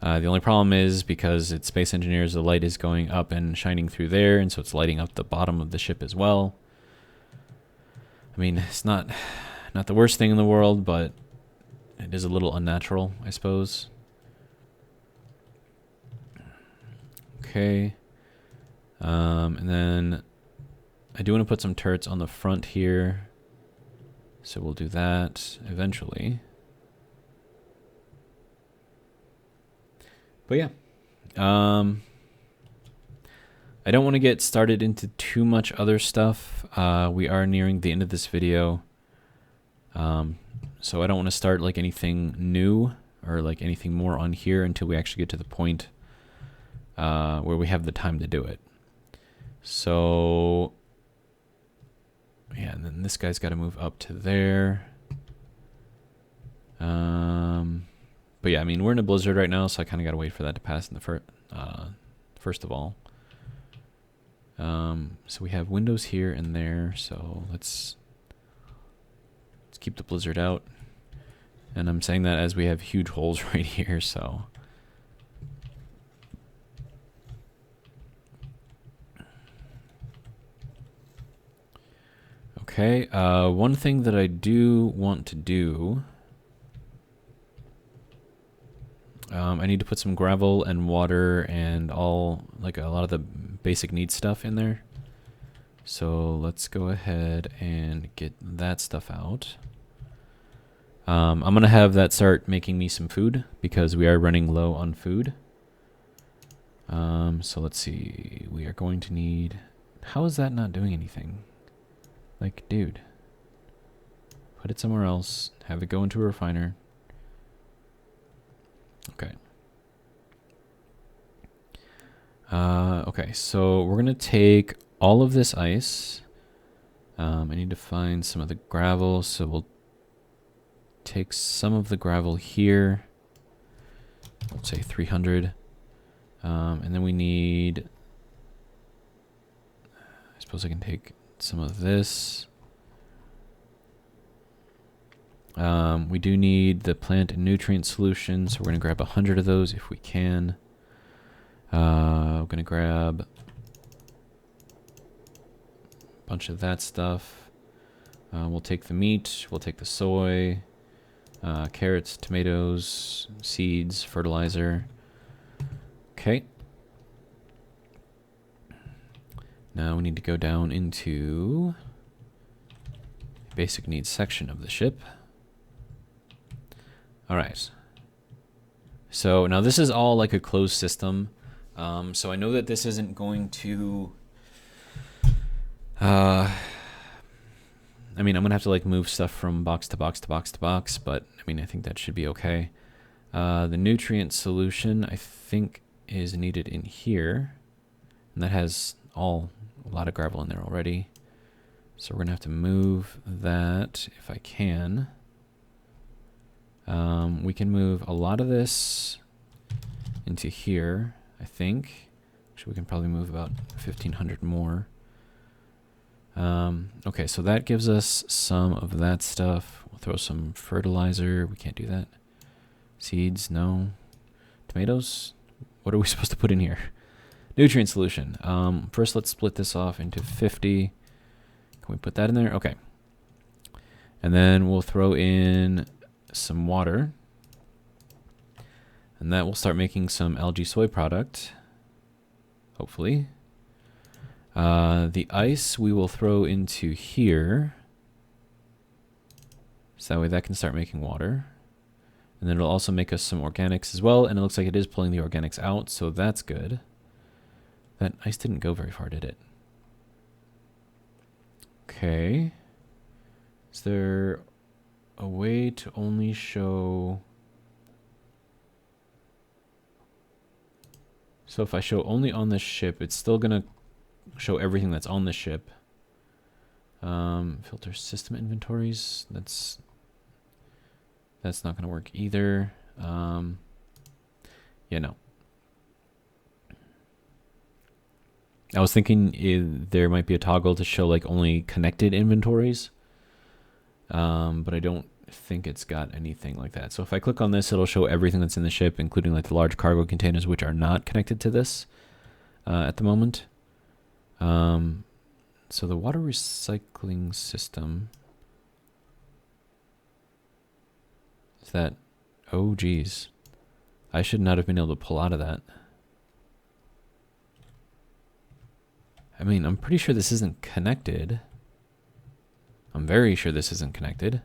Speaker 1: The only problem is because it's Space Engineers, the light is going up and shining through there, and so it's lighting up the bottom of the ship as well. I mean, it's not the worst thing in the world, but it is a little unnatural, I suppose. Okay. And then I do want to put some turrets on the front here. So we'll do that eventually. But yeah. I don't want to get started into too much other stuff. We are nearing the end of this video. So I don't want to start like anything new or like anything more on here until we actually get to the point where we have the time to do it. So yeah, and then this guy's got to move up to there. But yeah, I mean, we're in a blizzard right now, so I kind of got to wait for that to pass in the first of all. So we have windows here and there, so let's keep the blizzard out. And I'm saying that as we have huge holes right here, so. Okay, one thing that I do want to do, I need to put some gravel and water and all, like a lot of the basic needs stuff in there. So let's go ahead and get that stuff out. I'm going to have that start making me some food because we are running low on food. So let's see. We are going to need... How is that not doing anything? Like, dude. Put it somewhere else. Have it go into a refiner. Okay. Okay, so we're going to take all of this ice. I need to find some of the gravel, so we'll take some of the gravel here. Let's say 300. And then we need... I suppose I can take some of this. We do need the plant and nutrient solution, so we're going to grab 100 of those if we can. We're going to grab a bunch of that stuff. We'll take the meat, we'll take the soy, carrots, tomatoes, seeds, fertilizer. Okay. Now we need to go down into basic needs section of the ship. All right. So now this is all like a closed system. So I know that this isn't going to... I mean, I'm going to have to like move stuff from box to box to box to box, but I mean, I think that should be okay. The nutrient solution, I think, is needed in here. And that has a lot of gravel in there already. So we're going to have to move that if I can. We can move a lot of this into here, I think. Actually, we can probably move about 1,500 more. Okay, so that gives us some of that stuff. We'll throw some fertilizer. We can't do that. Seeds, no. Tomatoes? What are we supposed to put in here? Nutrient solution. First, let's split this off into 50. Can we put that in there? Okay. And then we'll throw in some water. And that will start making some algae soy product. Hopefully. The ice we will throw into here. So that way that can start making water. And then it'll also make us some organics as well. And it looks like it is pulling the organics out, so that's good. That ice didn't go very far, did it? Okay. Is there a way to only show... So if I show only on this ship, it's still going to show everything that's on the ship. Filter system inventories. That's not going to work either. Yeah, no. I was thinking there might be a toggle to show like only connected inventories. But I don't think it's got anything like that. So if I click on this, it'll show everything that's in the ship, including like the large cargo containers, which are not connected to this at the moment. So the water recycling system, is that, oh geez, I should not have been able to pull out of that. I mean, I'm pretty sure this isn't connected. I'm very sure this isn't connected.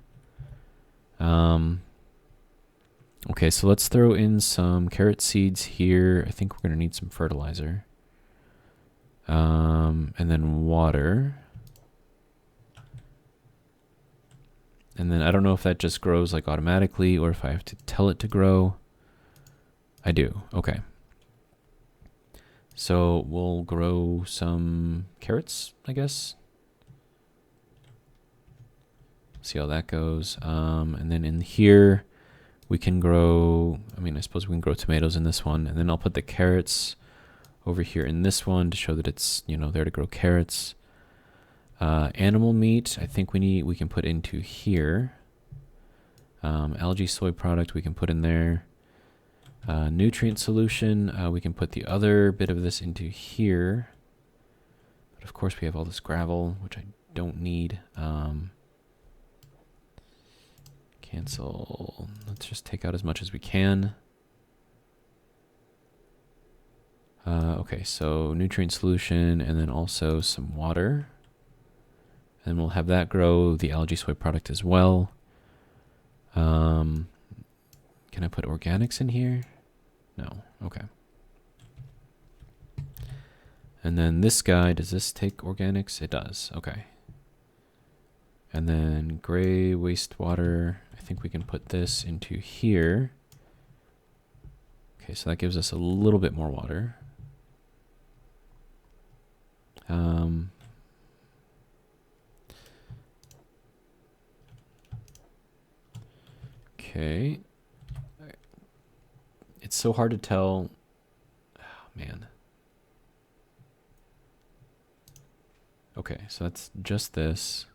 Speaker 1: Okay, so let's throw in some carrot seeds here. I think we're going to need some fertilizer. And then water. And then I don't know if that just grows like automatically or if I have to tell it to grow. I do. Okay. So we'll grow some carrots, I guess. See how that goes. And then in here, we can grow, I mean, I suppose we can grow tomatoes in this one. And then I'll put the carrots over here in this one to show that it's, you know, there to grow carrots. Animal meat, I think we can put into here. Algae soy product we can put in there. Nutrient solution, we can put the other bit of this into here. But of course we have all this gravel, which I don't need. Cancel. Let's just take out as much as we can. Okay, so nutrient solution and then also some water. And we'll have that grow the algae soy product as well. Can I put organics in here? No. Okay. And then this guy, does this take organics? It does. Okay. And then gray wastewater, I think we can put this into here. Okay, so that gives us a little bit more water. Okay. It's so hard to tell. Oh, man. Okay, so that's just this.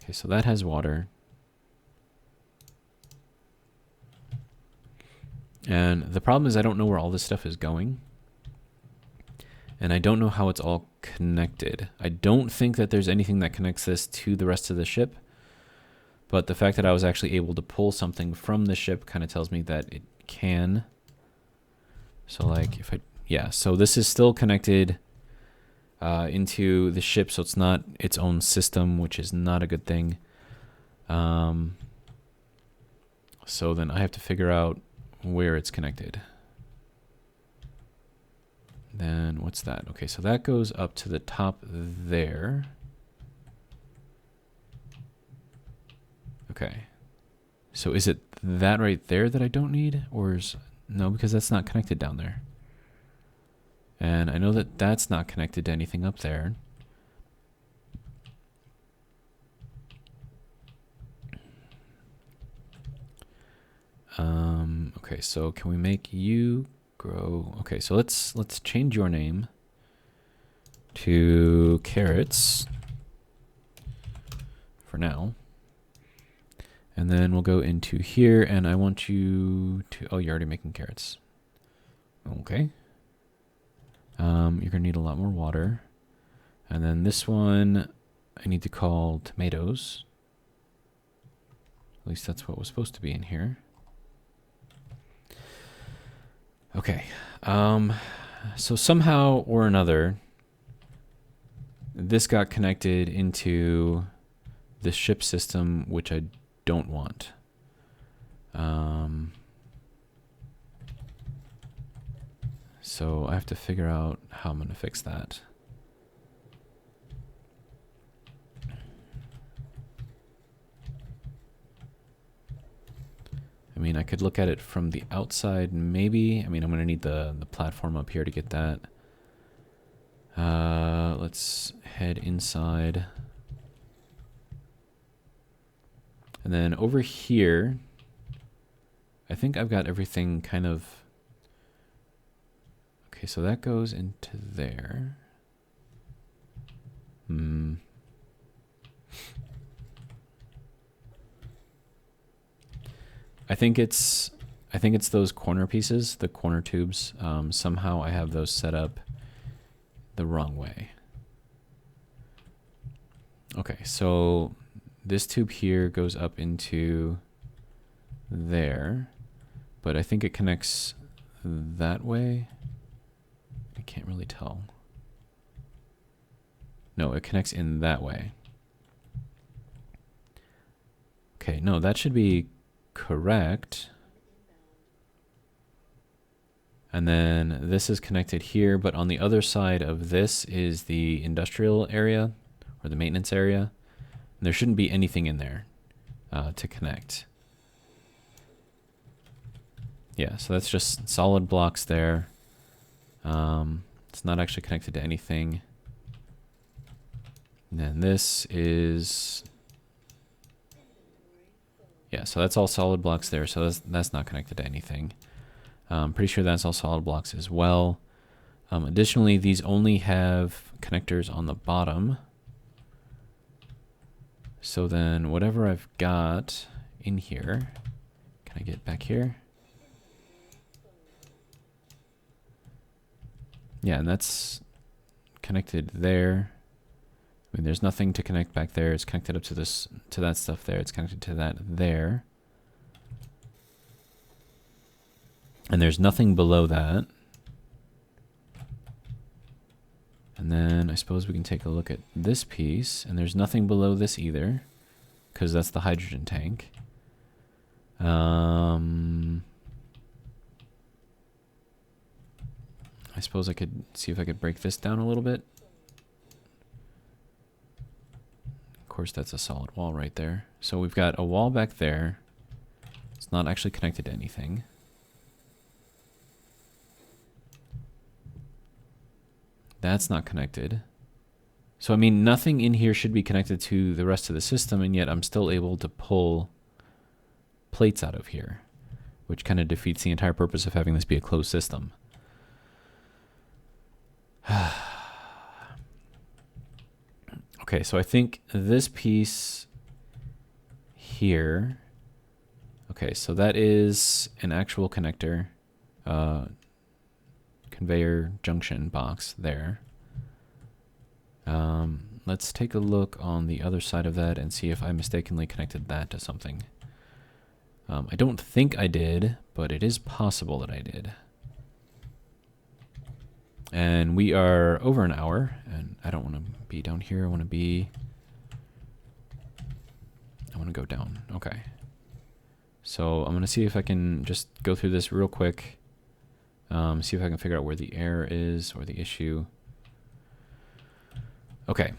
Speaker 1: Okay, so that has water. And the problem is I don't know where all this stuff is going. And I don't know how it's all connected. I don't think that there's anything that connects this to the rest of the ship. But the fact that I was actually able to pull something from the ship kind of tells me that it can. So like if I, yeah, so this is still connected into the ship, so it's not its own system, which is not a good thing. So then I have to figure out where it's connected. Then what's that? Okay, so that goes up to the top there. Okay. So is it that right there that I don't need? Or is, no, because that's not connected down there. And I know that that's not connected to anything up there. Okay, so can we make you grow? Okay, so let's change your name to carrots for now. And then we'll go into here, and I want you to, oh, you're already making carrots. Okay. You're gonna need a lot more water. And then this one, I need to call tomatoes. At least that's what was supposed to be in here. Okay. So somehow or another, this got connected into the ship system, which I don't want. So I have to figure out how I'm going to fix that. I mean, I could look at it from the outside, maybe. I mean, I'm going to need the platform up here to get that. Let's head inside. And then over here, I think I've got everything kind of... Okay, so that goes into there. I think it's those corner pieces, the corner tubes. Somehow I have those set up the wrong way. Okay, so this tube here goes up into there, but I think it connects that way. I can't really tell. No, it connects in that way. Okay, no, that should be correct. And then this is connected here, but on the other side of this is the industrial area or the maintenance area. And there shouldn't be anything in there to connect. Yeah, so that's just solid blocks there. It's not actually connected to anything. And then this is... Yeah, so that's all solid blocks there, so that's not connected to anything. I'm pretty sure that's all solid blocks as well. Additionally, these only have connectors on the bottom. So then whatever I've got in here, can I get back here? Yeah, and that's connected there. I mean, there's nothing to connect back there. It's connected up to this, to that stuff there. It's connected to that there. And there's nothing below that. And then I suppose we can take a look at this piece, and there's nothing below this either, because that's the hydrogen tank. I suppose I could see if I could break this down a little bit. Of course, that's a solid wall right there. So we've got a wall back there. It's not actually connected to anything. That's not connected. So, I mean, nothing in here should be connected to the rest of the system, and yet I'm still able to pull plates out of here, which kind of defeats the entire purpose of having this be a closed system. Okay, so I think this piece here, okay, so that is an actual connector, conveyor junction box there. Let's take a look on the other side of that and see if I mistakenly connected that to something. I don't think I did, but it is possible that I did. And we are over an hour, and I don't want to be down here. I want to go down. Okay. So I'm going to see if I can just go through this real quick. See if I can figure out where the error is or the issue. Okay.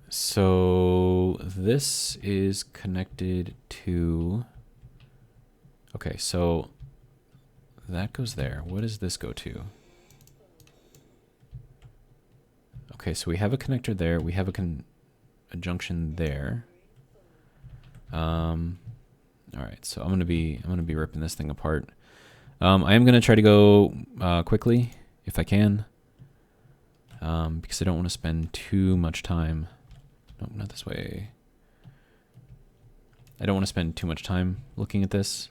Speaker 1: So this is connected to... Okay, so that goes there. What does this go to? Okay, so we have a connector there. We have a junction there. All right, so I'm gonna be ripping this thing apart. I am gonna try to go quickly if I can, because I don't want to spend too much time. No, not this way. I don't want to spend too much time looking at this.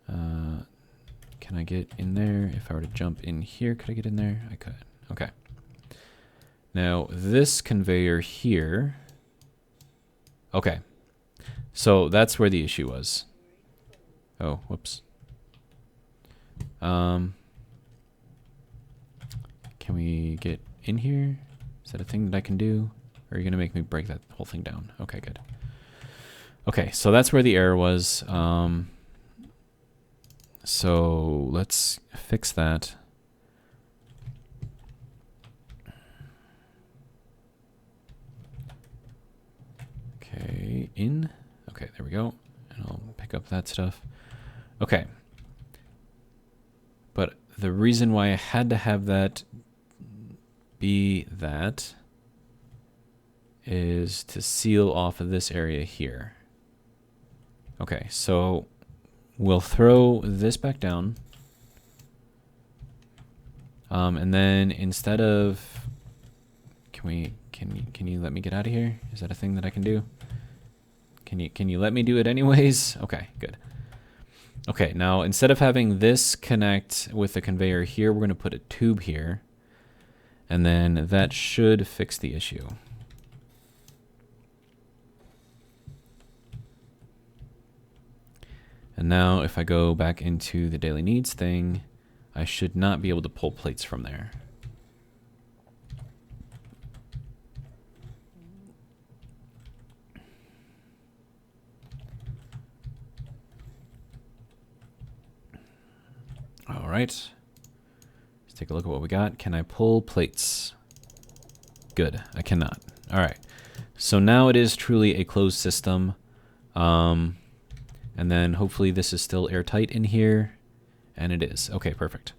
Speaker 1: Can I get in there? If I were to jump in here, could I get in there? I could. Okay. Now, this conveyor here... Okay. So, that's where the issue was. Oh, whoops. Can we get in here? Is that a thing that I can do? Or are you going to make me break that whole thing down? Okay, good. Okay, so that's where the error was. So let's fix that. Okay, in. Okay, there we go. And I'll pick up that stuff. Okay. But the reason why I had to have that be that is to seal off of this area here. Okay, so we'll throw this back down. And then instead of, can you let me get out of here? Is that a thing that I can do? Can you let me do it anyways? Okay, good. Okay, now instead of having this connect with the conveyor here, we're going to put a tube here. And then that should fix the issue. And now if I go back into the daily needs thing, I should not be able to pull plates from there. All right. Let's take a look at what we got. Can I pull plates? Good. I cannot. All right. So now it is truly a closed system. And then hopefully this is still airtight in here. And it is. Okay, perfect.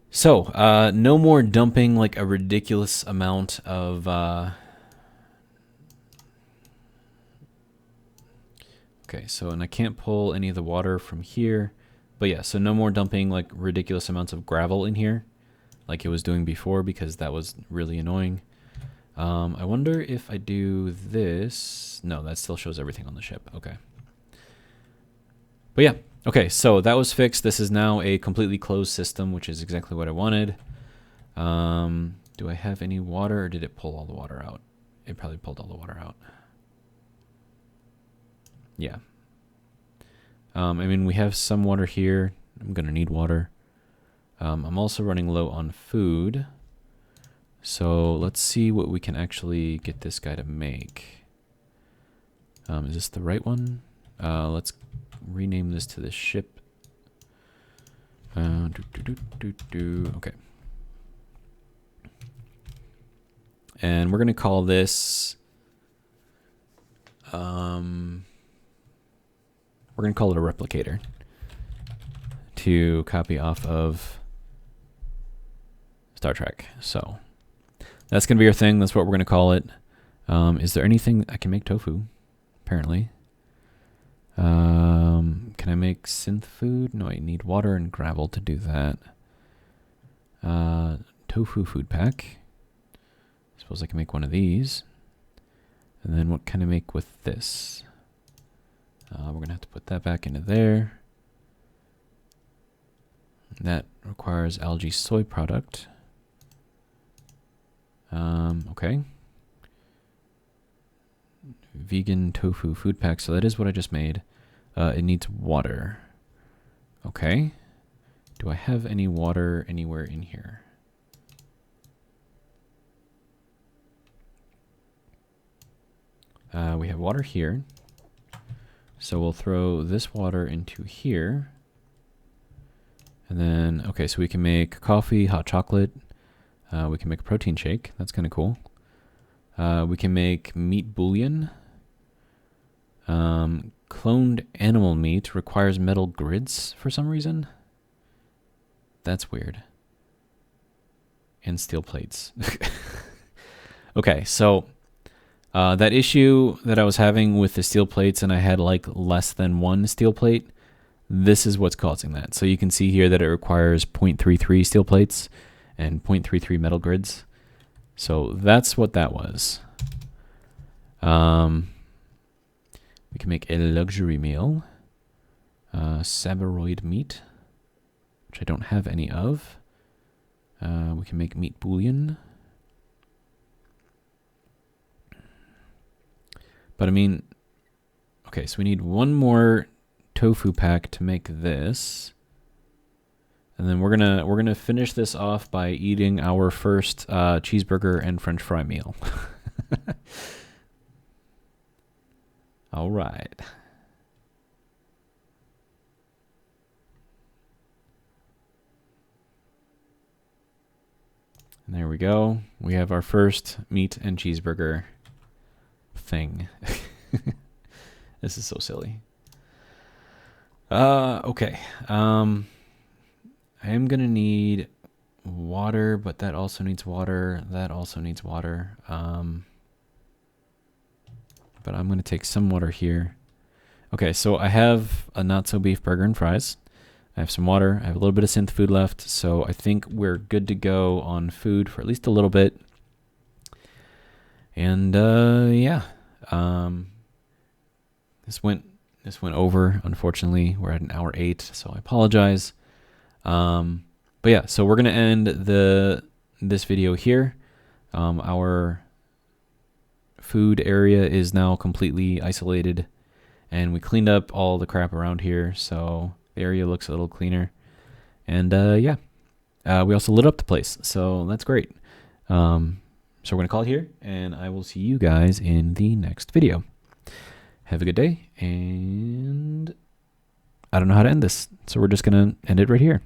Speaker 1: So, no more dumping like a ridiculous amount of... Okay, so, and I can't pull any of the water from here. But yeah, so no more dumping like ridiculous amounts of gravel in here like it was doing before, because that was really annoying. I wonder if I do this... No, that still shows everything on the ship. Okay. But yeah, okay, so that was fixed. This is now a completely closed system, which is exactly what I wanted. Do I have any water, or did it pull all the water out? It probably pulled all the water out. Yeah. I mean, we have some water here. I'm going to need water. I'm also running low on food. So let's see what we can actually get this guy to make. Is this the right one? Let's rename this to the ship. Okay. And we're going to call this, we're going to call it a replicator to copy off of Star Trek. So that's going to be our thing. That's what we're going to call it. Is there anything I can make tofu? Apparently. Can I make synth food? No, I need water and gravel to do that. Tofu food pack. Suppose I can make one of these. And then what can I make with this? We're going to have to put that back into there. That requires algae soy product. Okay. Vegan tofu food pack. So that is what I just made. It needs water. Okay. Do I have any water anywhere in here? We have water here. So we'll throw this water into here. And then, okay, so we can make coffee, hot chocolate. We can make a protein shake. That's kind of cool. We can make meat bouillon. Cloned animal meat requires metal grids for some reason. That's weird. And steel plates. Okay, so that issue that I was having with the steel plates, and I had like less than one steel plate, this is what's causing that. So you can see here that it requires 0.33 steel plates and 0.33 metal grids. So that's what that was. We can make a luxury meal. Sabaroid meat, which I don't have any of. We can make meat bouillon. But I mean, okay, so we need one more tofu pack to make this. And then we're gonna finish this off by eating our first cheeseburger and French fry meal. All right. And there we go. We have our first meat and cheeseburger thing. This is so silly. Okay. I am gonna need water, but that also needs water. That also needs water. But I'm gonna take some water here. Okay, so I have a not so beef burger and fries. I have some water. I have a little bit of synth food left, so I think we're good to go on food for at least a little bit. And yeah, this went over. Unfortunately, we're at an hour 8, so I apologize. But yeah, so we're gonna end this video here. Our food area is now completely isolated, and we cleaned up all the crap around here, so the area looks a little cleaner. And yeah, we also lit up the place, so that's great. So we're gonna call it here, and I will see you guys in the next video. Have a good day, and I don't know how to end this, so we're just gonna end it right here.